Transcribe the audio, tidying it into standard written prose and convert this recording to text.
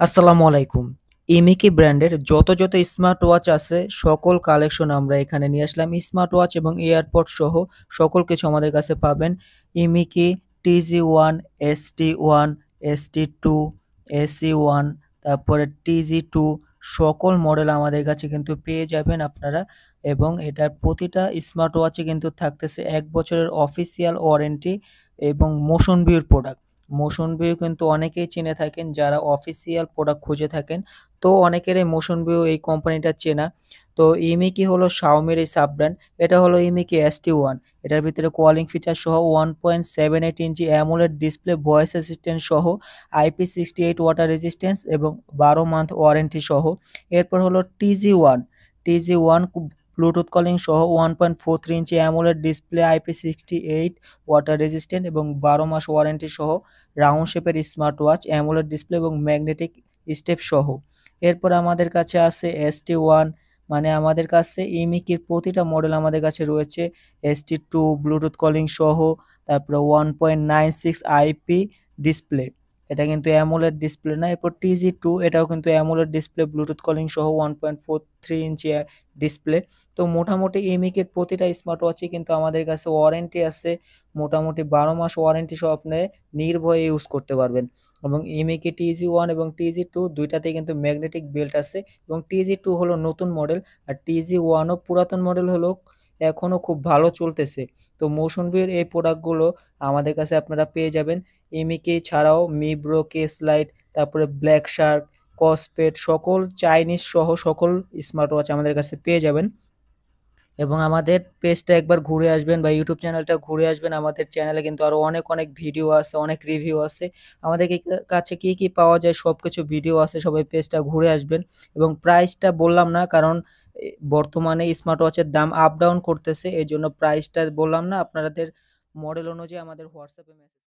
আসসালামু আলাইকুম। ইমিকি ব্র্যান্ডের যত স্মার্ট ওয়াচ আছে সকল কালেকশন আমরা এখানে নিয়ে আসলাম। স্মার্ট ওয়াচ এবং এয়ারপড সহ সকল কিছু আমাদের কাছে পাবেন। Imiki TG1, ST1, ST2, AC1 তারপরে TG2 সকল মডেল আমাদের কাছে কিন্তু পেয়ে যাবেন আপনারা এবং এটার প্রতিটা স্মার্ট ওয়াচে কিন্তু থাকতেছে ১ বছরের অফিসিয়াল ওয়ারেন্টি এবং মোশন ভিউর প্রোডাক্ট। মোশন ভিউ কিন্তু অনেকেই চিনে থাকেন যারা অফিসিয়াল প্রোডাক্ট খুঁজে থাকেন। তো অনেকেরই মোশন ভিউ এই কোম্পানিটা চেনা। তো ইমিকি হলো Xiaomiর এই সাব ব্র্যান্ড। এটা হলো ইমিকি ST1। এটার ভিতরে কলিং ফিচার সহ 1.78 ইঞ্চি অ্যামোলেড ডিসপ্লে, ভয়েস অ্যাসিস্ট্যান্ট সহ, IP68 ওয়াটার রেজিস্ট্যান্স এবং ১২ মান্থ ওয়ারেন্টি সহ। এরপর হলো TG1। TG1 ব্লুটুথ কলিং সহ 1.43 ইঞ্চি AMOLED display, IP68 water resistant এবং ১২ মাস ওয়ারেন্টি সহ, রাউন্ড শেপের স্মার্ট ওয়াচ, অ্যামোলেড ডিসপ্লে এবং ম্যাগনেটিক স্টেপ সহ। এরপর আমাদের কাছে আছে ST1, মানে আমাদের কাছে ইমিকির প্রতিটা মডেল আমাদের কাছে রয়েছে। ST2 ব্লুটুথ কলিং সহ, তারপরে 1.96 আইপি ডিসপ্লে। এটা কিন্তু অ্যামোলেড ডিসপ্লে না। এরপর TG2 এটাও কিন্তু অ্যামোলেড ডিসপ্লে, ব্লুটুথ কলিং সহ 1.43 ইঞ্চি ডিসপ্লে। তো মোটামুটি ইমিকের প্রতিটা স্মার্ট ওয়াচই কিন্তু আমাদের কাছে ওয়ারেন্টি আছে। মোটামুটি ১২ মাস ওয়ারেন্টি সহ আপনি নির্ভয়ে ইউজ করতে পারবেন। এবং ইমিকি TG1 এবং TG2 দুইটাতেই কিন্তু ম্যাগনেটিক বেল্ট আছে এবং TG2 হলো নতুন মডেল আর TG1 ও পুরাতন মডেল হলেও এখনো খুব ভালো চলতেছে। তো মোশন ভিউর এই প্রোডাক্টগুলো আমাদের কাছে আপনারা পেয়ে যাবেন। ইমিকি ছাড়াও মিব্রো, কেসলাইট, তারপরে ব্ল্যাক শার্ক, কসপেট সকল চাইনিজ সহ সকল স্মার্ট ওয়াচ আমাদের কাছে পেয়ে যাবেন। এবং আমাদের পেজটা একবার ঘুরে আসবেন বা ইউটিউব চ্যানেলটা ঘুরে আসবেন। আমাদের চ্যানেলে কিন্তু আরো অনেক ভিডিও আছে, অনেক রিভিউ আছে। আমাদের কাছে কি পাওয়া যায় সবকিছু ভিডিও আছে। সবাই পেজটা ঘুরে আসবেন এবং প্রাইসটা বললাম না কারণ বর্তমানে স্মার্ট ওয়াচের দাম আপ ডাউন করতেছে। এজন্য প্রাইসটা বললাম না। আপনাদের মডেল অনুযায়ী আমাদের হোয়াটসঅ্যাপে মেসেজ